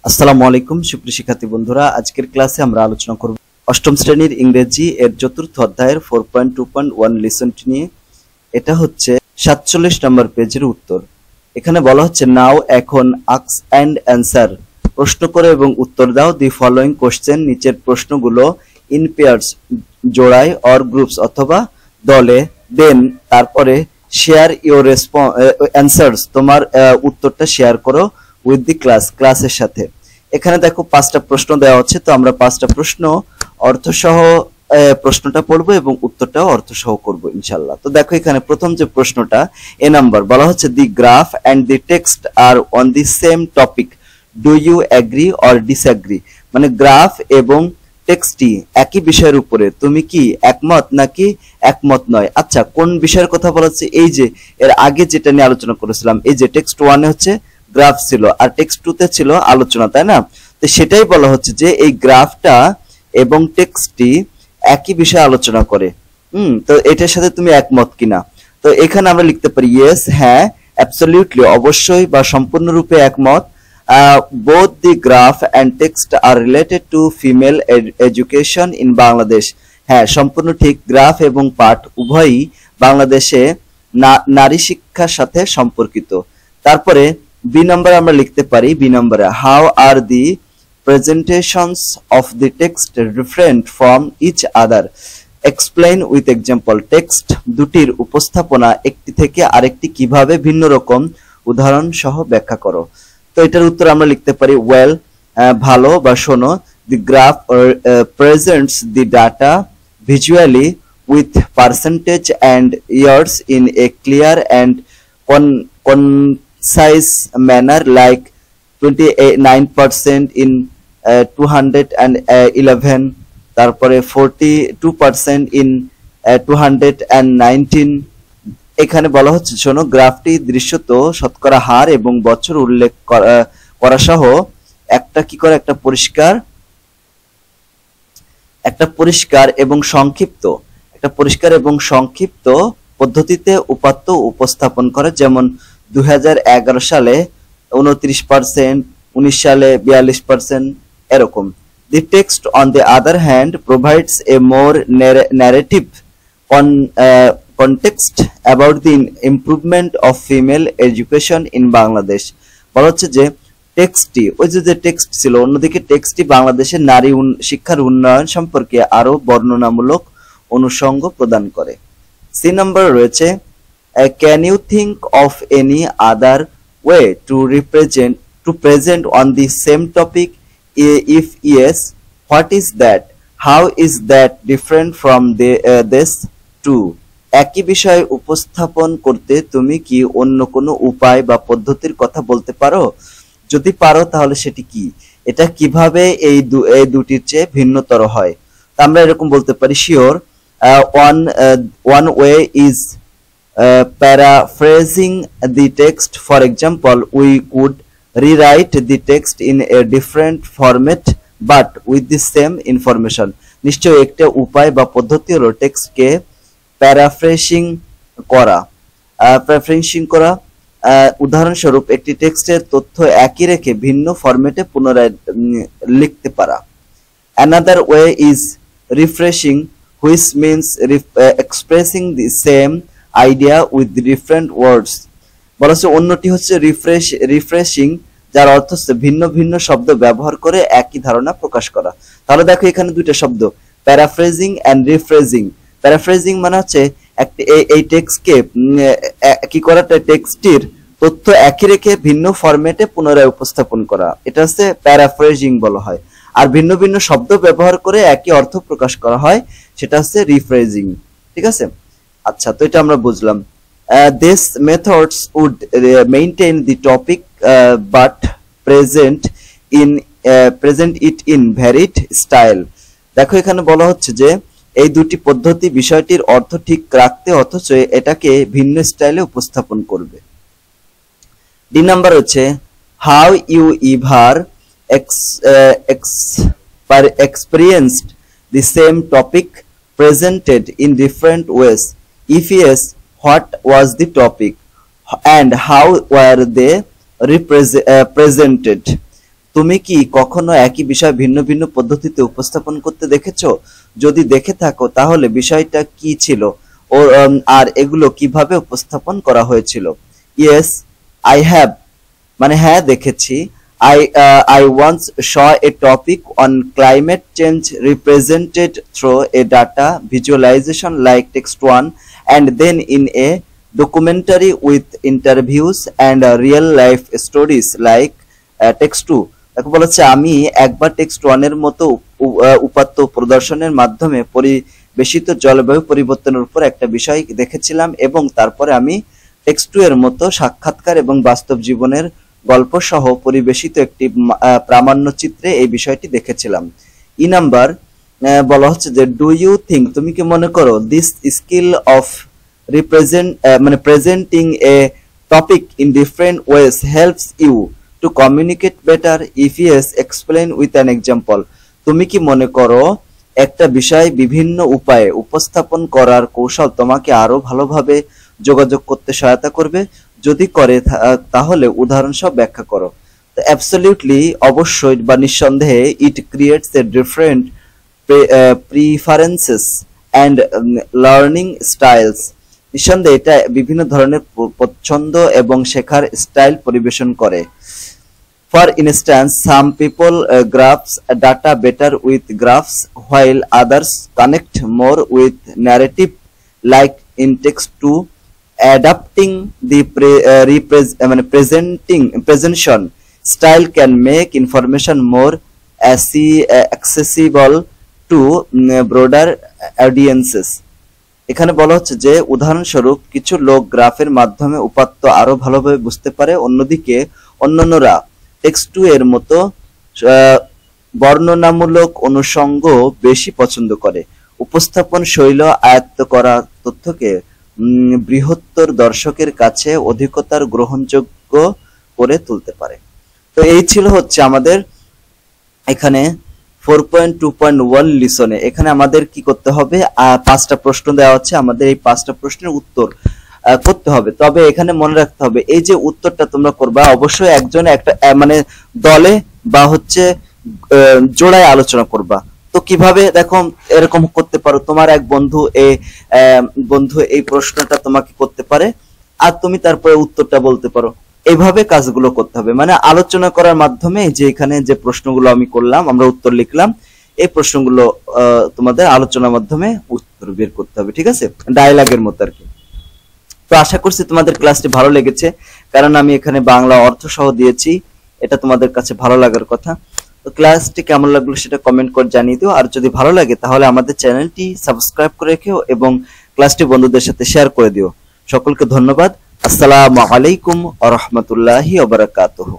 আসসালামু আলাইকুম সুপ্রিয় শিক্ষার্থী বন্ধুরা, আজকের ক্লাসে আমরা আলোচনা করব অষ্টম শ্রেণীর ইংরেজি এর চতুর্থ অধ্যায়ের 4.2.1 লিসনটি নিয়ে। এটা হচ্ছে 47 নম্বর পেজের উত্তর। এখানে বলা হচ্ছে নাও এখন আস্ক এন্ড অ্যান্সার, প্রশ্ন করে এবং উত্তর দাও দি ফলোইং কোশ্চেন, নিচের প্রশ্নগুলো ইন পেয়ার্স জোড়ায় অর গ্রুপস অথবা দলে, দেন তারপরে শেয়ার ইওর অ্যান্সার্স, তোমার উত্তরটা শেয়ার করো উইথ দি ক্লাসের সাথে। এখানে দেখো 5টা প্রশ্ন দেওয়া হচ্ছে, তো আমরা 5টা প্রশ্ন অর্থসহ প্রশ্নটা পড়বো এবং উত্তরটাও অর্থসহ করব ইনশাআল্লাহ। তো দেখো এখানে প্রথম যে প্রশ্নটা এ নাম্বার বলা হচ্ছে the graph and the text are on the same topic, do you agree or disagree? মানে গ্রাফ এবং টেক্সটটি একই বিষয়ের উপরে, তুমি কি একমত নাকি একমত নয়? আচ্ছা, কোন বিষয়ের কথা বলা হচ্ছে? এই যে এর আগে যেটা নিয়ে আলোচনা করেছিলাম, এই যে টেক্সট 1 এ হচ্ছে গ্রাফ ছিল আর টেক্সট 2 তে ছিল আলোচনা, তাই না? তো সেটাই বলা হচ্ছে যে এই গ্রাফটা এবং টেক্সটটি একই বিষয়ে আলোচনা করে। তো এটার সাথে তুমি একমত কিনা? তো এখানে আমরা লিখতে পারি ইয়েস, হ্যাঁ, অ্যাবসলিউটলি, অবশ্যই বা সম্পূর্ণরূপে একমত। Both the graph and text are related to female education in Bangladesh. হ্যাঁ, সম্পূর্ণ ঠিক, গ্রাফ এবং পাঠ উভয়ই বাংলাদেশে নারী শিক্ষার সাথে সম্পর্কিত। তারপরে বি নম্বরে আমরা লিখতে পারি, বি নম্বরে how are the presentations of the text different from each other, explain with example. Text দুটির উপস্থাপনা একটি থেকে আরেকটি কিভাবে ভিন্ন রকম, উদাহরণ সহ ব্যাখ্যা করো। তো এটার উত্তর আমরা লিখতে পারি ওয়েল, ভালো বা শোনো, the graph presents the data visually with percentage and years in a clear and concise manner, like 29% in 211, তারপরে 42% in 219। এখানে বলা হচ্ছে শোনো, গ্রাফটি দৃশ্যত শতকরা হার এবং বছর উল্লেখ করা সহ একটা কি করে একটা পরিষ্কার এবং সংক্ষিপ্ত পদ্ধতিতে উপাত্ত উপস্থাপন করে, যেমন 2011 সালে 29%, 19 সালে 42%, এরকম। The text on the other hand provides a more narrative context about the improvement of female education in Bangladesh। বলা হচ্ছে যে টেক্সটটি, ওই যে টেক্সট ছিল, অন্যদিকে টেক্সটটি বাংলাদেশের নারী শিক্ষার উন্নয়ন সম্পর্কে আরো বর্ণনামূলক অনুষঙ্গ প্রদান করে। সি নাম্বার রয়েছে can you think of any other way to present on the same topic? If yes, what is that? How is that different from this two? একই বিষয় উপস্থাপন করতে তুমি কি অন্য কোনো উপায় বা পদ্ধতির কথা বলতে পারো? যদি পারো তাহলে সেটি কি? এটা কিভাবে এই দুটির চেয়ে ভিন্নতর হয়? তা আমরা এরকম বলতে পারি, sure, one way is paraphrasing the text. For example, we could rewrite the text in a different format but with the same information. নিশ্চয়ই একটা উপায় বা পদ্ধতি হলো টেক্সটকে প্যারাফ্রেজিং করা। উদাহরণস্বরূপ একটি টেক্সটের তথ্য একই রেখে ভিন্ন ফরম্যাটে পুনরায় লিখতে পারা। Another way is refreshing, which means expressing the same idea with different words। বলা হচ্ছে অন্যটি হচ্ছে রিফ্রেশিং, যার অর্থ হচ্ছে ভিন্ন ভিন্ন শব্দ ব্যবহার করে একই ধারণা প্রকাশ করা। তাহলে দেখো এখানে দুইটা শব্দ, প্যারাফ্রেজিং এন্ড রিফ্রেশিং। প্যারাফ্রেজিং মানে হচ্ছে এই টেক্সটকে কি করা, টেক্সটির তথ্য একই রেখে ভিন্ন ফরম্যাটে পুনরায় উপস্থাপন করা, এটা হচ্ছে প্যারাফ্রেজিং বলা হয়। আর ভিন্ন ভিন্ন শব্দ ব্যবহার করে একই অর্থ প্রকাশ করা হয়, সেটা হচ্ছে রিফ্রেজিং। ঠিক আছে, আচ্ছা, তো এটা আমরা বুঝলাম। These methods would maintain the topic but present it in varied style। দেখো এখানে বলা হচ্ছে যে এই দুটি পদ্ধতি বিষয়টির অর্থ ঠিক রাখতে অথচ এটাকে ভিন্ন স্টাইলে উপস্থাপন করবে। ডি নাম্বার হচ্ছে how you ever experienced the same topic presented in different ways? If yes, what was the topic and how were they presented? তুমি কি কখনো একই বিষয় ভিন্ন ভিন্ন পদ্ধতিতে উপস্থাপন করতে দেখেছো? যদি দেখে থাকো তাহলে বিষয়টা কি ছিল ও আর এগুলো কিভাবে উপস্থাপন করা হয়েছিল? ইয়েস, আই হ্যাভ, মানে হ্যাঁ দেখেছি। I once saw a topic on climate change represented through a data visualization like text 1 and then in a documentary with interviews and real life stories like text 2। তাকে বলেছে আমি একবার text 1 এর মতো উপাত্ত প্রদর্শনের মাধ্যমে পরিবেশিত জলবায়ু পরিবর্তনের উপর একটা বিষয় দেখেছিলাম এবং তারপরে আমি টেক্সট 2 এর মতো সাক্ষাৎকার এবং বাস্তব জীবনের গল্প সহ পরিবেশিত একটি প্রামাণ্য চিত্রে এই বিষয়টি দেখেছিলাম। ই নাম্বার বলা হচ্ছে যে ডু ইউ থিঙ্ক, তুমি কি মনে করো this skill of presenting a topic in different ways helps you to communicate better? If yes, explain with an example. তুমি কি মনে করো একটা বিষয় বিভিন্ন উপায়ে উপস্থাপন করার কৌশল তোমাকে আরো ভালোভাবে যোগাযোগ করতে সহায়তা করবে? যদি করে তাহলে উদাহরণ সহ ব্যাখ্যা করো। তো অ্যাবসলিউটলি, অবশ্যই বা নিঃসন্দেহে, it creates a different preferences and learning styles. নিঃসন্দেহে এটা বিভিন্ন ধরনের পছন্দ এবং শেখার স্টাইল পরিবেশন করে। For instance, some people grasp data better with graphs while others connect more with narrative like in text 2. Adapting the presentation style can make information more accessible to broader audiences. এখানে বলা হচ্ছে যে উদাহরণস্বরূপ কিছু লোক গ্রাফের মাধ্যমে উপাত্ত আরো ভালোভাবে বুঝতে পারে, অন্যদিকে অন্যান্যরা টেক্সট 2 এর মতো বর্ণনামূলক অনুষঙ্গ বেশি পছন্দ করে। উপস্থাপন শৈল আয়ত্ত করা তথ্যকে বৃহত্তর দর্শকের কাছে অধিকতর গ্রহণযোগ্য করে তুলতে পারে। তো এই ছিল হচ্ছে আমাদের এখানে 4.2.1 লিসনে। এখানে আমাদের কি করতে হবে, 5টা প্রশ্ন দেওয়া হচ্ছে, আমাদের এই 5টা প্রশ্নের উত্তর করতে হবে। তবে এখানে মনে রাখতে হবে এই যে উত্তরটা তোমরা করবা অবশ্যই একজন একটা দলে বা হচ্ছে জোড়ায় আলোচনা করবা। তো কিভাবে দেখো এরকম করতে পারো, তোমার এক বন্ধু এই প্রশ্নটা তোমাকে করতে পারে আর তুমি তারপরে উত্তরটা বলতে পারো। এইভাবে কাজগুলো করতে হবে, মানে আলোচনা করার মাধ্যমে যে এখানে যে প্রশ্নগুলো আমি করলাম, আমরা উত্তর লিখলাম, এই প্রশ্নগুলো তোমাদের আলোচনার মাধ্যমে উত্তর বের করতে হবে। ঠিক আছে, ডায়ালগের মতো আর কি। তো আশা করছি তোমাদের ক্লাসটি ভালো লেগেছে, কারণ আমি এখানে বাংলা অর্থ সহ দিয়েছি, এটা তোমাদের কাছে ভালো লাগার কথা। তো ক্লাসটি কেমন লাগলো সেটা কমেন্ট করে জানিয়ে দিও, আর যদি ভালো লাগে তাহলে আমাদের চ্যানেলটি সাবস্ক্রাইব করে রেখো এবং ক্লাসটি বন্ধুদের সাথে শেয়ার করে দিও। সকলকে ধন্যবাদ। আসসালামু আলাইকুম ওয়া রাহমাতুল্লাহি ওয়া বারাকাতুহু।